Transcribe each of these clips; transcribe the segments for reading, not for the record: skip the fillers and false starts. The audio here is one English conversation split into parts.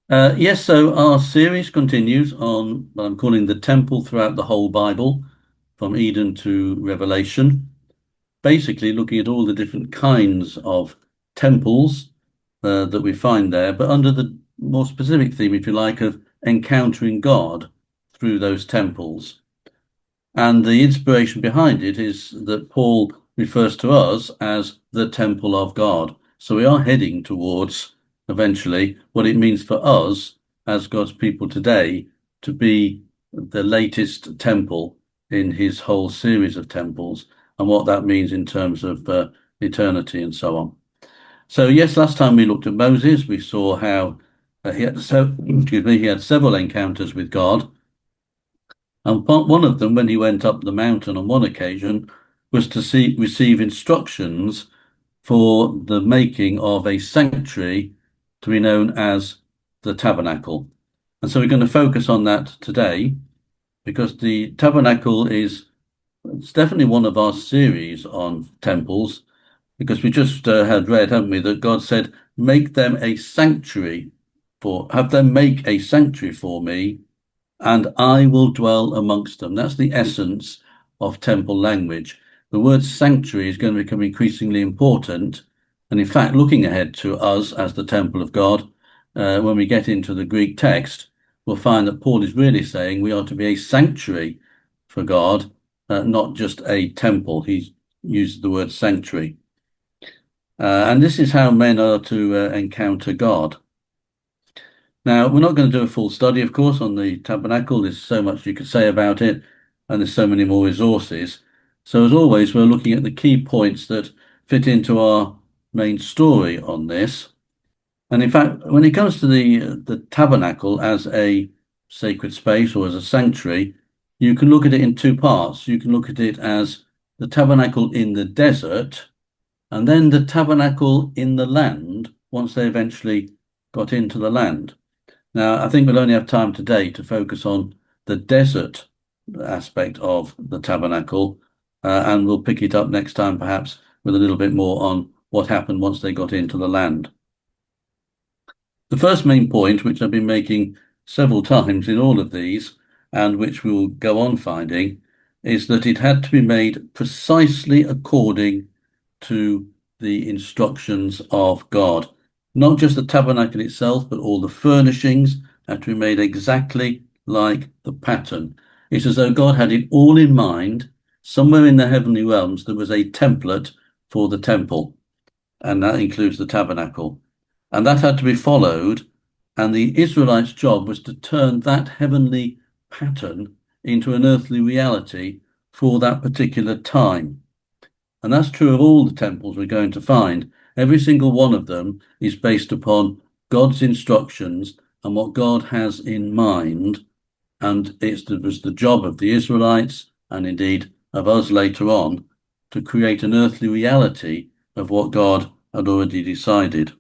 Yes, so our series continues on what I'm calling the temple throughout the whole Bible, from Eden to Revelation, basically looking at all the different kinds of temples that we find there, but under the more specific theme, if you like, of encountering God through those temples. And the inspiration behind it is that Paul refers to us as the temple of God. So we are heading towards eventually what it means for us as God's people today to be the latest temple in his whole series of temples and what that means in terms of eternity and so on. So yes, last time we looked at Moses, we saw how he had several encounters with God. And one of them, when he went up the mountain on one occasion, was to receive instructions for the making of a sanctuary to be known as the Tabernacle. And so we're going to focus on that today because the Tabernacle it's definitely one of our series on temples because we just had read, haven't we, that God said, have them make a sanctuary for me and I will dwell amongst them. That's the essence of temple language. The word sanctuary is going to become increasingly important. And in fact, looking ahead to us as the temple of God, when we get into the Greek text, we'll find that Paul is really saying we are to be a sanctuary for God, not just a temple. He's used the word sanctuary. And this is how men are to encounter God. Now, we're not going to do a full study, of course, on the tabernacle. There's so much you could say about it, and there's so many more resources. So, as always, we're looking at the key points that fit into our main story on this. And in fact, when it comes to the tabernacle as a sacred space or as a sanctuary, you can look at it in two parts. You can look at it as the tabernacle in the desert, and then the tabernacle in the land once they eventually got into the land. Now, I think we'll only have time today to focus on the desert aspect of the tabernacle, and we'll pick it up next time, perhaps, with a little bit more on what happened once they got into the land. The first main point, which I've been making several times in all of these, and which we'll go on finding, is that it had to be made precisely according to the instructions of God. Not just the tabernacle itself, but all the furnishings had to be made exactly like the pattern. It's as though God had it all in mind. Somewhere in the heavenly realms, there was a template for the temple, and that includes the tabernacle. And that had to be followed, and the Israelites' job was to turn that heavenly pattern into an earthly reality for that particular time. And that's true of all the temples we're going to find. Every single one of them is based upon God's instructions and what God has in mind. And it was the job of the Israelites, and indeed of us later on, to create an earthly reality of what God had already decided.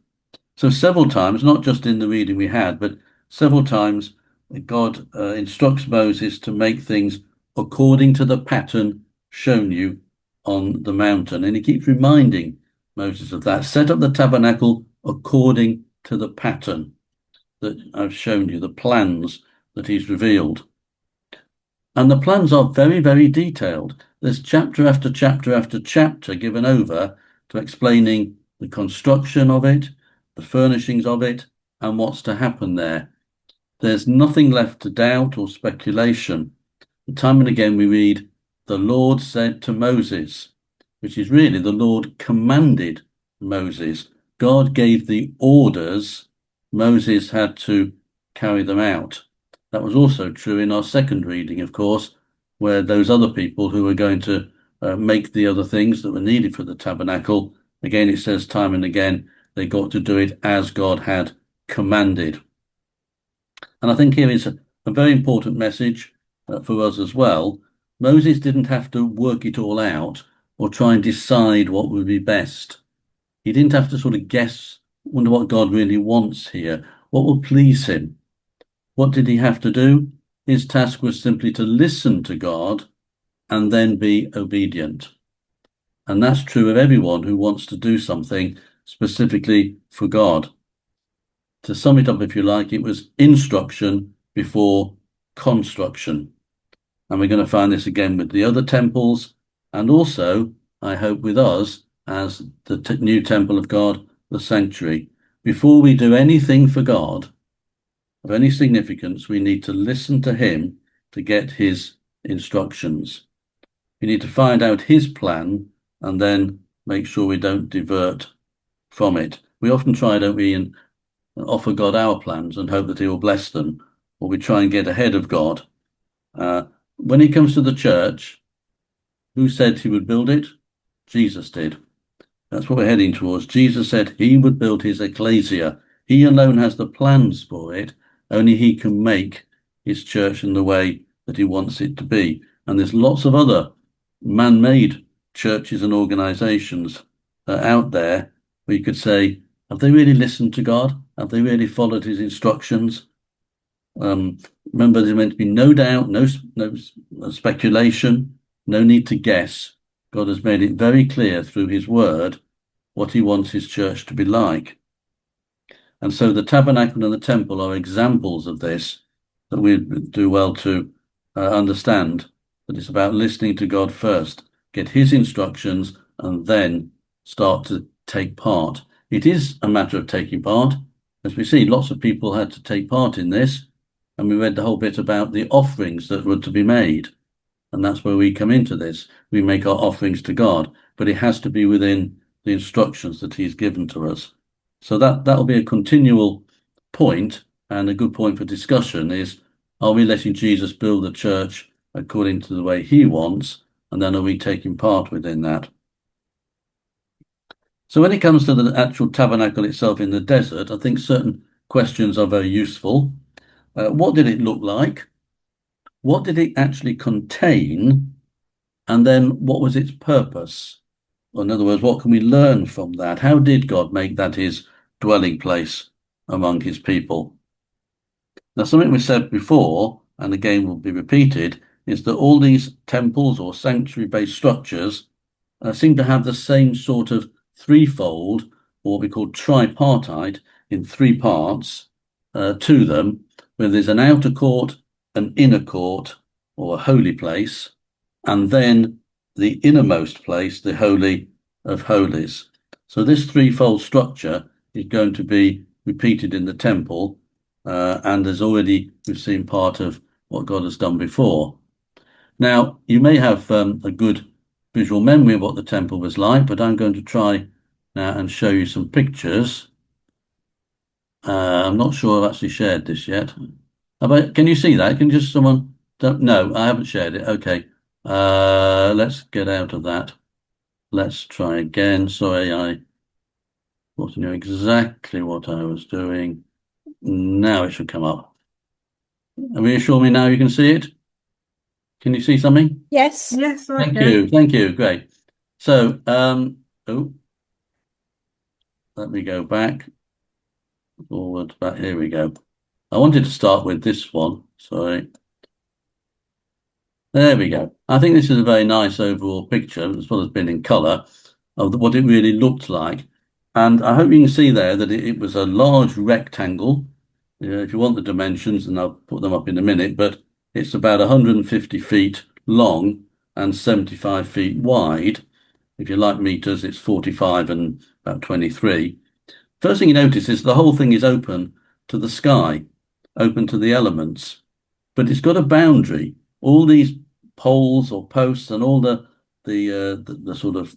So several times, not just in the reading we had, but several times God instructs Moses to make things according to the pattern shown you on the mountain. And he keeps reminding Moses of that. Set up the tabernacle according to the pattern that I've shown you, the plans that he's revealed. And the plans are very, very detailed. There's chapter after chapter after chapter given over to explaining the construction of it, the furnishings of it, and what's to happen there. There's nothing left to doubt or speculation. Time and again we read, the Lord said to Moses, which is really the Lord commanded Moses. God gave the orders, Moses had to carry them out. That was also true in our second reading, of course, where those other people who were going to make the other things that were needed for the tabernacle, again, it says time and again, they got to do it as God had commanded. And I think here is a very important message for us as well. Moses didn't have to work it all out or try and decide what would be best. He didn't have to sort of guess, wonder what God really wants here, what will please him. What did he have to do? His task was simply to listen to God and then be obedient. And that's true of everyone who wants to do something specifically for God. to sum it up, if you like, it was instruction before construction. And we're going to find this again with the other temples, and also, I hope, with us as the new temple of God, the sanctuary. Before we do anything for God of any significance, we need to listen to him to get his instructions. We need to find out his plan and then make sure we don't divert from it. We often try, don't we, and offer God our plans and hope that he will bless them, or we try and get ahead of God. When it comes to the church, who said he would build it? Jesus did. That's what we're heading towards. Jesus said he would build his ecclesia. He alone has the plans for it. Only he can make his church in the way that he wants it to be. And there's lots of other man-made churches and organizations out there where you could say, have they really listened to God? Have they really followed his instructions? Remember, there's meant to be no doubt, no speculation, no need to guess. God has made it very clear through his word what he wants his church to be like. And so the tabernacle and the temple are examples of this, that we do well to understand that it's about listening to God first, get his instructions, and then start to take part. It is a matter of taking part. As we see, lots of people had to take part in this, and we read the whole bit about the offerings that were to be made. And that's where we come into this. We make our offerings to God, but it has to be within the instructions that he's given to us. So that'll be a continual point, and a good point for discussion is, are we letting Jesus build the church according to the way he wants, and then are we taking part within that? So when it comes to the actual tabernacle itself in the desert, I think certain questions are very useful. What did it look like? What did it actually contain? And then what was its purpose? Or in other words, what can we learn from that? How did God make that his dwelling place among his people? Now, something we said before, and again will be repeated, is that all these temples or sanctuary-based structures seem to have the same sort of threefold, or what we call tripartite, in three parts to them, where there's an outer court, an inner court, or a holy place, and then the innermost place, the Holy of Holies. So this threefold structure is going to be repeated in the temple, and there's already, we've seen part of what God has done before. Now, you may have a good visual memory of what the temple was like, but I'm going to try now and show you some pictures. I'm not sure I've actually shared this yet. Can you see that? Can just someone... No, I haven't shared it. Okay. Let's get out of that. Let's try again. Sorry, I wasn't knew exactly what I was doing. Now it should come up. Reassure me now you can see it. Can you see something? Yes. Yes, I Thank can. you. Thank you. Great. So, let me go back, forward, back. Here we go. I wanted to start with this one. Sorry. There we go. I think this is a very nice overall picture, as well as being in colour, of what it really looked like. And I hope you can see there that it was a large rectangle. If you want the dimensions, and I'll put them up in a minute, but it's about 150 feet long and 75 feet wide. If you like meters, it's 45 and about 23. First thing you notice is the whole thing is open to the sky, open to the elements, but it's got a boundary. All these poles or posts and all the sort of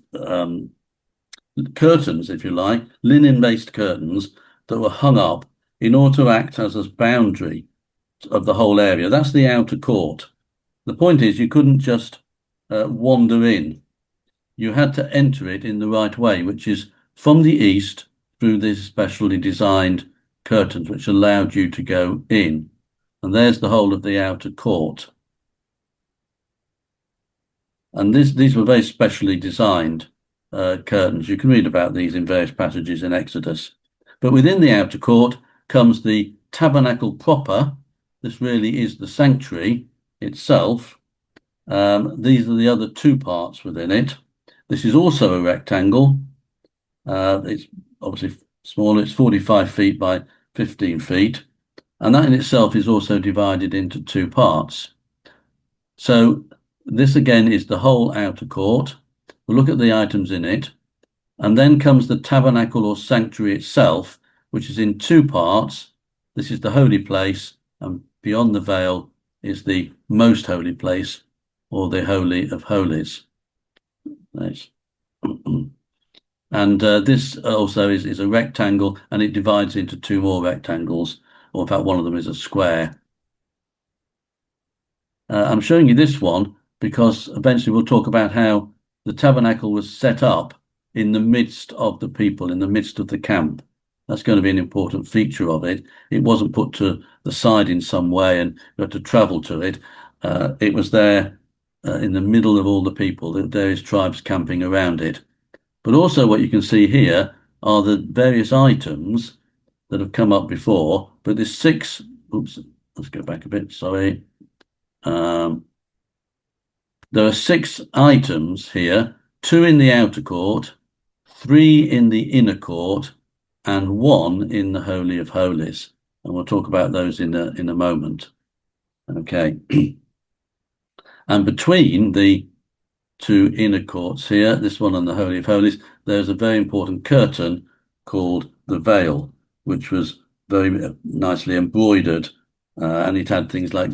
curtains, if you like, linen-based curtains that were hung up in order to act as a boundary of the whole area. That's the outer court. The point is you couldn't just wander in. You had to enter it in the right way, which is from the east through these specially designed curtains, which allowed you to go in. And there's the whole of the outer court. And these were very specially designed curtains. You can read about these in various passages in Exodus. But within the outer court comes the tabernacle proper. This really is the sanctuary itself. These are the other two parts within it. This is also a rectangle. It's obviously smaller. It's 45 feet by 15 feet. And that in itself is also divided into two parts. So this again is the whole outer court. We'll look at the items in it. And then comes the tabernacle or sanctuary itself, which is in two parts. This is the holy place, and beyond the veil is the most holy place, or the Holy of Holies. Nice. And this also is a rectangle, and it divides into two more rectangles, or in fact one of them is a square. I'm showing you this one because eventually we'll talk about how the tabernacle was set up in the midst of the people, in the midst of the camp. That's going to be an important feature of it. It wasn't put to the side in some way and you had to travel to it. It was there in the middle of all the people, the various tribes camping around it. But also what you can see here are the various items that have come up before. But there's six, oops, let's go back a bit, sorry. There are six items here, 2 in the outer court, 3 in the inner court, and 1 in the Holy of Holies. And we'll talk about those in a moment. Okay. And between the 2 inner courts here, this one and the Holy of Holies, there's a very important curtain called the veil, which was very nicely embroidered, and it had things like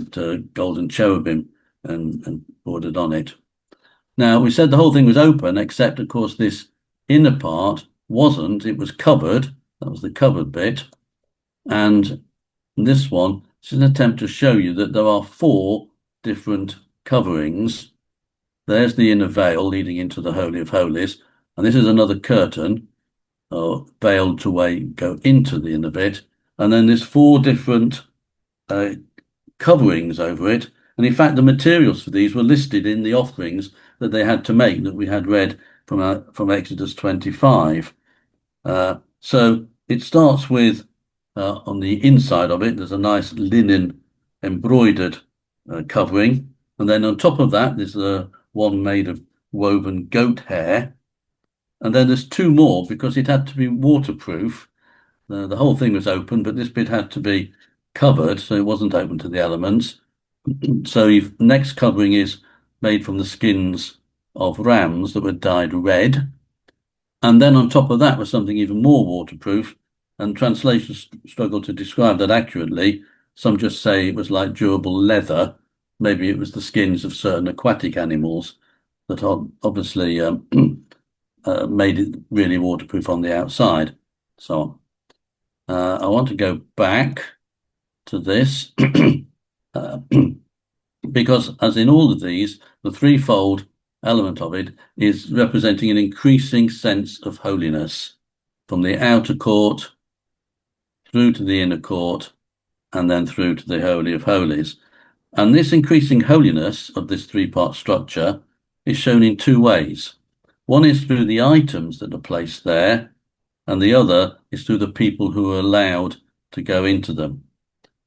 golden cherubim and bordered on it. Now, we said the whole thing was open, except, of course, this inner part wasn't. It was covered. That was the covered bit. And this one, this is an attempt to show you that there are 4 different coverings. There's the inner veil leading into the Holy of Holies. And this is another curtain, or veil to go into the inner bit. And then there's 4 different coverings over it. And in fact, the materials for these were listed in the offerings that they had to make, that we had read from Exodus 25. So it starts with, on the inside of it, there's a nice linen embroidered covering. And then on top of that, there's one made of woven goat hair. And then there's 2 more because it had to be waterproof. The whole thing was open, but this bit had to be covered, so it wasn't open to the elements. So the next covering is made from the skins of rams that were dyed red. And then on top of that was something even more waterproof, and translations struggle to describe that accurately. Some just say it was like durable leather. Maybe it was the skins of certain aquatic animals that obviously made it really waterproof on the outside. So I want to go back to this because, as in all of these, the threefold element of it is representing an increasing sense of holiness from the outer court through to the inner court and then through to the Holy of Holies. And this increasing holiness of this 3-part structure is shown in 2 ways. One is through the items that are placed there, and the other is through the people who are allowed to go into them.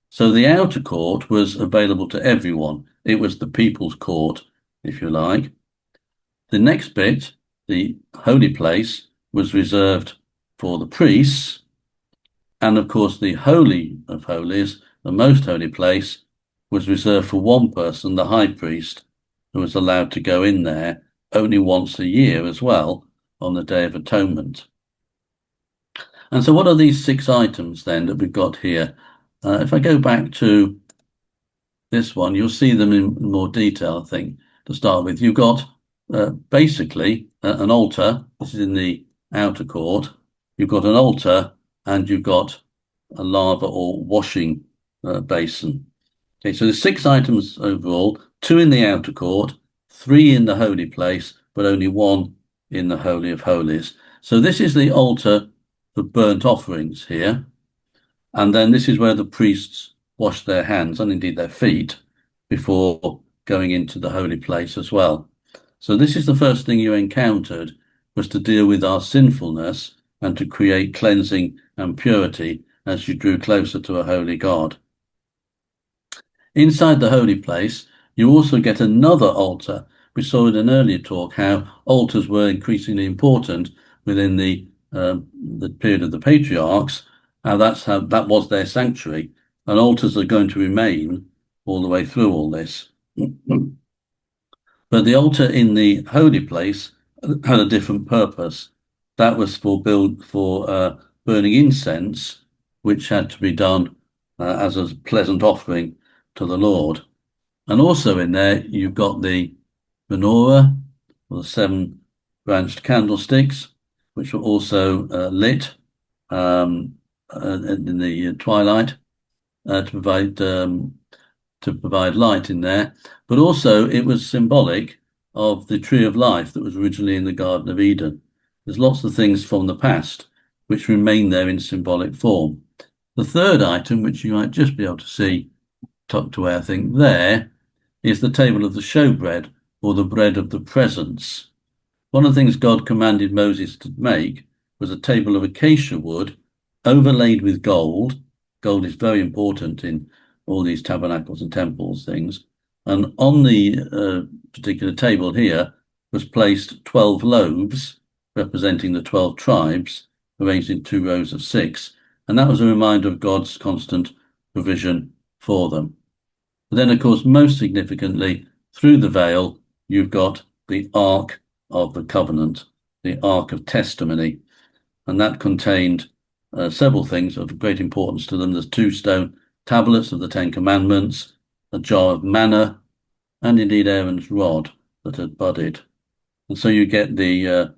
So the outer court was available to everyone. It was the people's court, if you like. The next bit, the holy place, was reserved for the priests. And of course, the Holy of Holies, the most holy place, was reserved for one person, the high priest, who was allowed to go in there only once a year as well, on the Day of Atonement. And so what are these 6 items then that we've got here? If I go back to this one, you'll see them in more detail, I think, to start with. You've got basically an altar. This is in the outer court. You've got an altar and you've got a lava or washing basin. Okay, so there's 6 items overall, 2 in the outer court, 3 in the holy place, but only 1 in the Holy of Holies. So this is the altar for burnt offerings here. And then this is where the priests wash their hands and indeed their feet before going into the holy place as well. So this is the first thing you encountered, was to deal with our sinfulness and to create cleansing and purity as you drew closer to a holy God. Inside the holy place, you also get another altar. We saw in an earlier talk how altars were increasingly important within the period of the patriarchs, how that was their sanctuary, and altars are going to remain all the way through all this. But the altar in the holy place had a different purpose. That was for burning incense, which had to be done as a pleasant offering to the Lord. And also in there, you've got the menorah, or the seven branched candlesticks, which were also lit in the twilight to provide light in there. But also, it was symbolic of the tree of life that was originally in the Garden of Eden. There's lots of things from the past which remain there in symbolic form. The third item, which you might just be able to see tucked away, I think, there, is the table of the showbread, or the bread of the presence. One of the things God commanded Moses to make was a table of acacia wood overlaid with gold. Gold is very important in all these tabernacles and temples things. And on the particular table here was placed 12 loaves representing the 12 tribes, arranged in 2 rows of 6. And that was a reminder of God's constant provision for them. But then, of course, most significantly, through the veil, you've got the Ark of the Covenant, the Ark of Testimony. And that contained several things of great importance to them. There's 2 stone tablets of the 10 Commandments, a jar of manna, and indeed Aaron's rod that had budded. And so you get the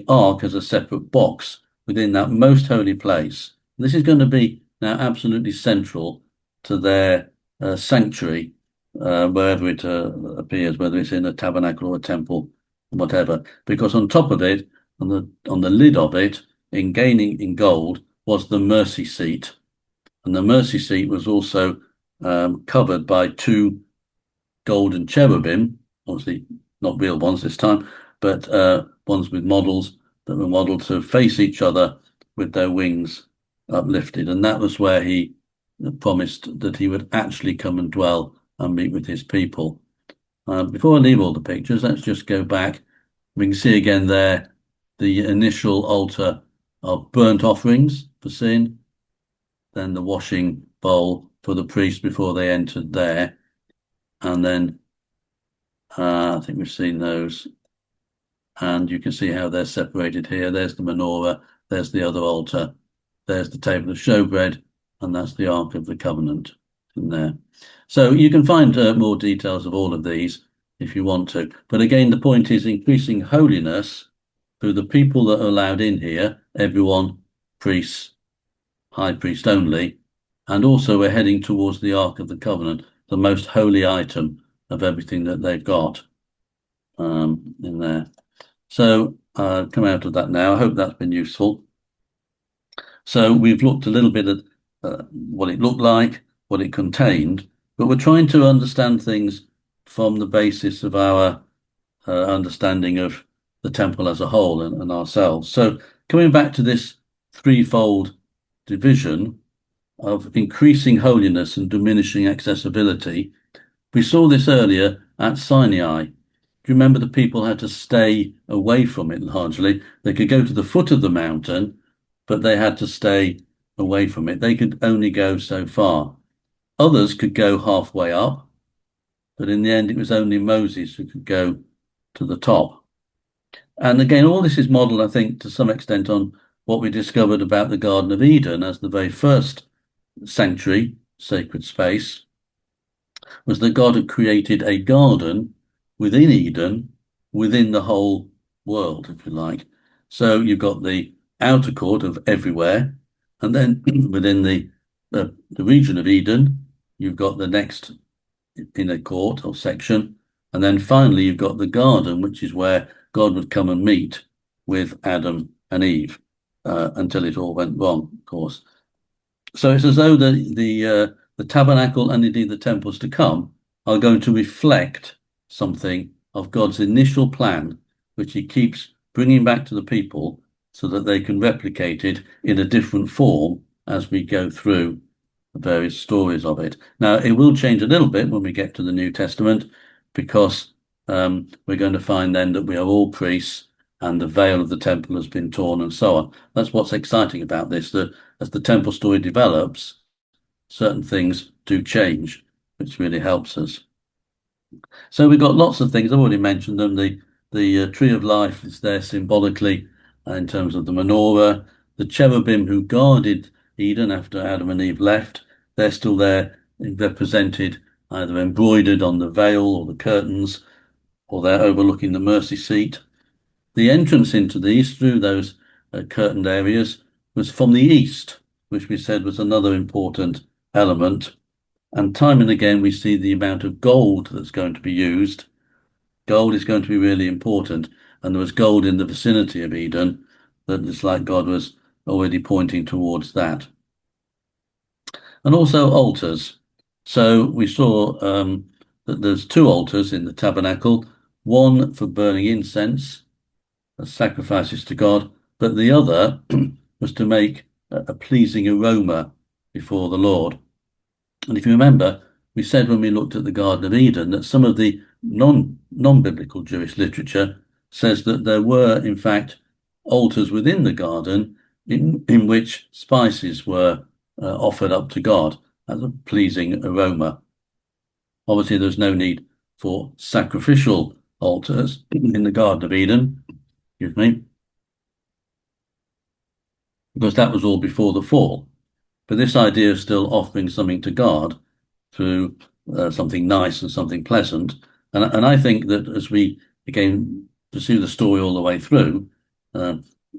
ark as a separate box within that most holy place. This is going to be now absolutely central to their sanctuary, wherever it appears, whether it's in a tabernacle or a temple, whatever. Because on top of it, on the lid of it, in gold, was the mercy seat. And the mercy seat was also covered by 2 golden cherubim, obviously not real ones this time, but ones with models that were modeled to face each other with their wings uplifted. And that was where he promised that he would actually come and dwell and meet with his people. Before I leave all the pictures, let's just go back. We can see again there the initial altar of burnt offerings for sin, then the washing bowl for the priest before they entered there. And then I think we've seen those. And you can see how they're separated here. There's the menorah, there's the other altar, there's the table of showbread, and that's the Ark of the Covenant in there. So you can find more details of all of these if you want to. But again, the point is increasing holiness through the people that are allowed in here, everyone, priests, high priest only, and also we're heading towards the Ark of the Covenant, the most holy item of everything that they've got in there. So come out of that now. I hope that's been useful. So we've looked a little bit at what it looked like, what it contained, but we're trying to understand things from the basis of our understanding of the temple as a whole and ourselves. So coming back to this threefold division of increasing holiness and diminishing accessibility, we saw this earlier at Sinai. Do you remember the people had to stay away from it largely? They could go to the foot of the mountain, but they had to stay away from it. They could only go so far. Others could go halfway up, but in the end, it was only Moses who could go to the top. And again, all this is modeled, I think, to some extent on what we discovered about the Garden of Eden as the very first sanctuary, sacred space, was that God had created a garden within Eden, within the whole world, if you like. So you've got the outer court of everywhere, and then within the region of Eden, you've got the next inner court or section, and then finally you've got the garden, which is where God would come and meet with Adam and Eve until it all went wrong, of course. So it's as though the tabernacle and indeed the temples to come are going to reflect something of God's initial plan, which he keeps bringing back to the people so that they can replicate it in a different form as we go through the various stories of it. Now, it will change a little bit when we get to the New Testament, because we're going to find then that we are all priests and the veil of the temple has been torn and so on. That's what's exciting about this, that as the temple story develops, certain things do change, which really helps us. So we've got lots of things. I've already mentioned them. The tree of life is there symbolically in terms of the menorah. The cherubim who guarded Eden after Adam and Eve left, they're still there, represented either embroidered on the veil or the curtains, or they're overlooking the mercy seat. The entrance into these through those curtained areas was from the east, which we said was another important element. And time and again, we see the amount of gold that's going to be used. Gold is going to be really important. And there was gold in the vicinity of Eden, that it's like God was already pointing towards that. And also altars. So we saw that there's two altars in the tabernacle, one for burning incense, as sacrifices to God, but the other was to make a pleasing aroma before the Lord. And if you remember, we said when we looked at the Garden of Eden that some of the non-biblical Jewish literature says that there were, in fact, altars within the garden in which spices were offered up to God as a pleasing aroma. Obviously, there's no need for sacrificial altars in the Garden of Eden, excuse me, because that was all before the fall. But this idea of still offering something to God through something nice and something pleasant, and I think that as we again pursue the story all the way through,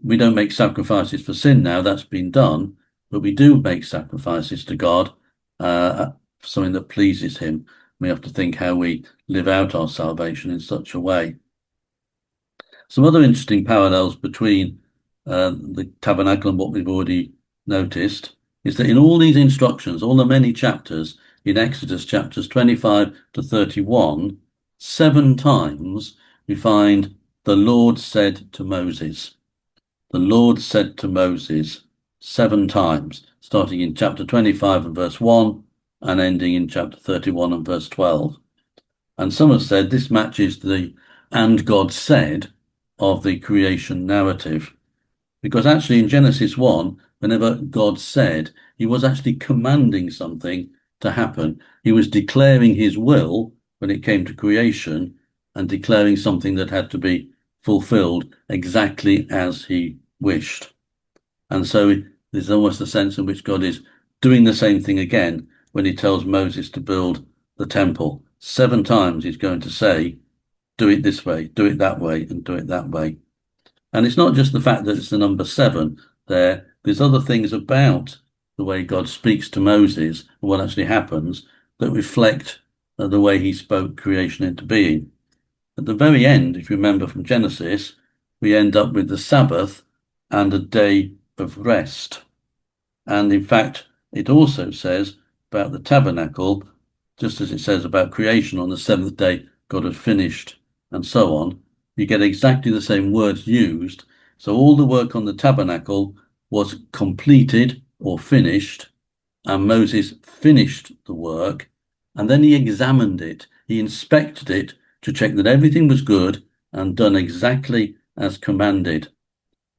we don't make sacrifices for sin now, that's been done, but we do make sacrifices to God for something that pleases him. We have to think how we live out our salvation in such a way. Some other interesting parallels between the tabernacle and what we've already noticed is that in all these instructions, all the many chapters in Exodus chapters 25 to 31, 7 times we find the Lord said to Moses. The Lord said to Moses 7 times, starting in chapter 25 and verse 1 and ending in chapter 31 and verse 12. And some have said this matches the "and God said" of the creation narrative. Because actually in Genesis 1, whenever God said, he was actually commanding something to happen. He was declaring his will when it came to creation and declaring something that had to be fulfilled exactly as he wished. And so there's almost a sense in which God is doing the same thing again when he tells Moses to build the temple. 7 times he's going to say, do it this way, do it that way, and do it that way. And it's not just the fact that it's the number 7 there. There's other things about the way God speaks to Moses and what actually happens that reflect the way he spoke creation into being. At the very end, if you remember from Genesis, we end up with the Sabbath and a day of rest. And in fact, it also says about the tabernacle, just as it says about creation, on the 7th day, God had finished, and so on. You get exactly the same words used. So all the work on the tabernacle was completed or finished, and Moses finished the work, and then he examined it. He inspected it to check that everything was good and done exactly as commanded.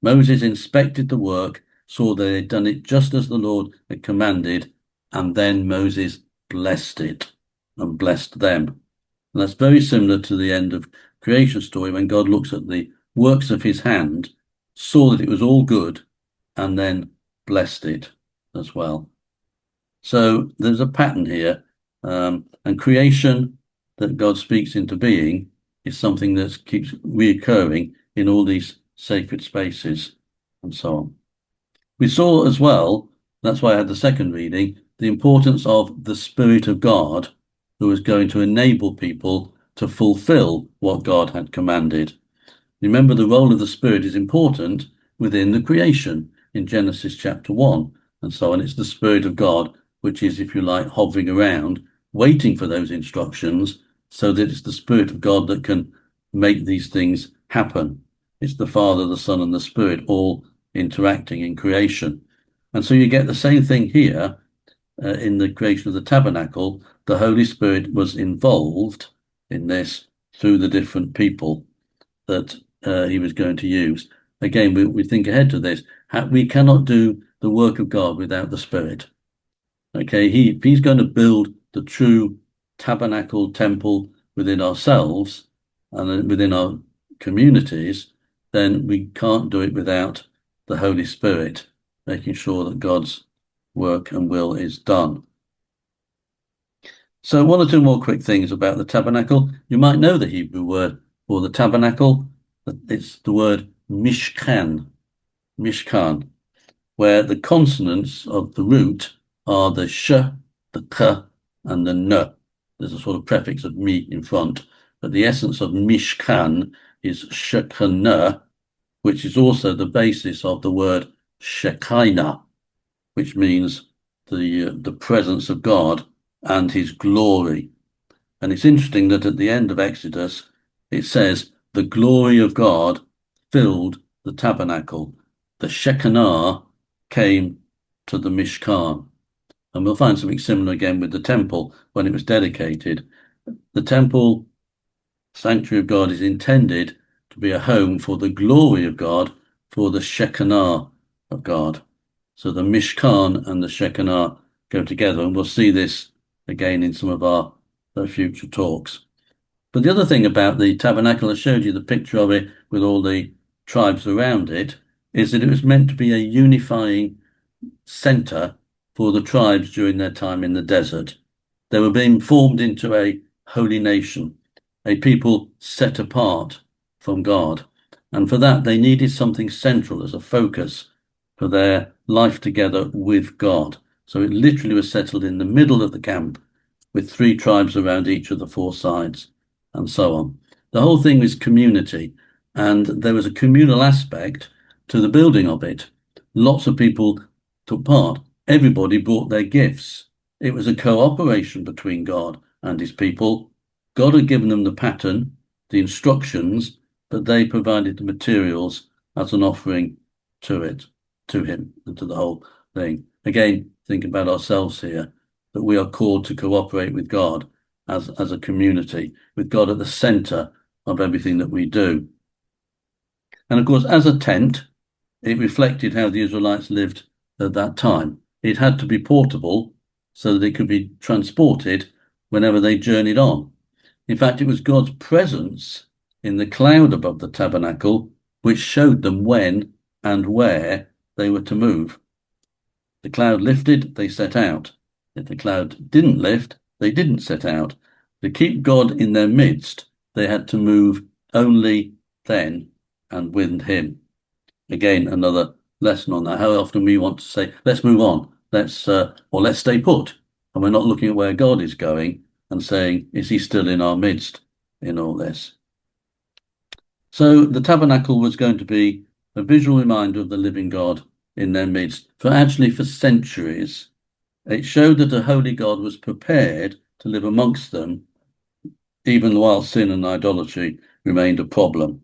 Moses inspected the work, saw they had done it just as the Lord had commanded, and then Moses blessed it and blessed them. And that's very similar to the end of creation story when God looks at the works of his hand, saw that it was all good, and then blessed it as well. So there's a pattern here, and creation that God speaks into being is something that keeps reoccurring in all these sacred spaces and so on. We saw as well, that's why I had the second reading, the importance of the Spirit of God, who was going to enable people to fulfill what God had commanded. Remember, the role of the Spirit is important within the creation in Genesis chapter 1 and so on. It's the Spirit of God, which is, if you like, hovering around, waiting for those instructions, so that it's the Spirit of God that can make these things happen. It's the Father, the Son, and the Spirit all interacting in creation. And so you get the same thing here in the creation of the tabernacle. The Holy Spirit was involved in this through the different people that he was going to use. Again, we think ahead to this. We cannot do the work of God without the Spirit. Okay, if he's going to build the true tabernacle temple within ourselves and within our communities, then we can't do it without the Holy Spirit, making sure that God's work and will is done. So one or two more quick things about the tabernacle. You might know the Hebrew word for the tabernacle. It's the word mishkan, where the consonants of the root are the sh, the k, and the n. There's a sort of prefix of mi in front, but the essence of mishkan is shekinah, which is also the basis of the word shekinah, which means the presence of God and his glory. And it's interesting that at the end of Exodus, it says, the glory of God filled the tabernacle. The Shekinah came to the Mishkan. And we'll find something similar again with the temple when it was dedicated. The temple sanctuary of God is intended to be a home for the glory of God, for the Shekinah of God. So the Mishkan and the Shekinah go together, and we'll see this again in some of our future talks. But the other thing about the tabernacle, I showed you the picture of it with all the tribes around it, is that it was meant to be a unifying center for the tribes during their time in the desert. They were being formed into a holy nation, a people set apart from God. And for that, they needed something central as a focus for their life together with God. So it literally was settled in the middle of the camp with 3 tribes around each of the 4 sides and so on. The whole thing was community, and there was a communal aspect to the building of it. Lots of people took part. Everybody brought their gifts. It was a cooperation between God and his people. God had given them the pattern, the instructions, but they provided the materials as an offering to him, and to the whole thing. Again, think about ourselves here, that we are called to cooperate with God as a community, with God at the center of everything that we do. And of course, as a tent, it reflected how the Israelites lived at that time. It had to be portable so that it could be transported whenever they journeyed on. In fact, it was God's presence in the cloud above the tabernacle which showed them when and where they were to move. The cloud lifted, they set out. If the cloud didn't lift, they didn't set out. To keep God in their midst, they had to move only then and with him. Again, another lesson on that. How often we want to say, let's move on, or let's stay put. And we're not looking at where God is going and saying, is he still in our midst in all this? So the tabernacle was going to be a visual reminder of the living God in their midst for centuries. It showed that a holy God was prepared to live amongst them, even while sin and idolatry remained a problem.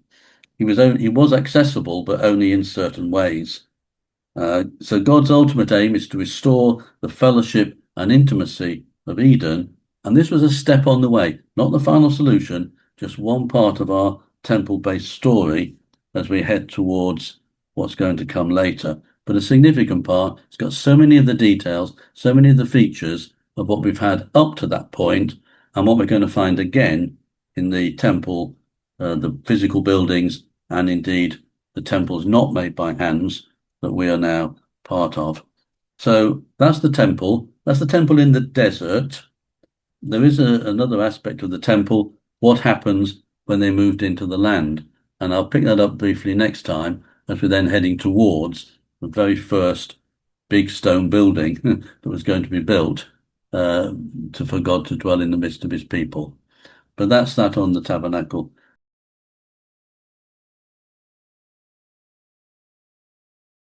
He was accessible, but only in certain ways. So God's ultimate aim is to restore the fellowship and intimacy of Eden, and this was a step on the way, not the final solution, just one part of our temple-based story as we head towards what's going to come later. But a significant part. It's got so many of the details, so many of the features of what we've had up to that point, and what we're going to find again in the temple, the physical buildings, and indeed the temples not made by hands that we are now part of. So that's the temple. That's the temple in the desert. There is another aspect of the temple, what happens when they moved into the land. And I'll pick that up briefly next time as we're then heading towards the very first big stone building that was going to be built for God to dwell in the midst of his people. But that's that on the tabernacle.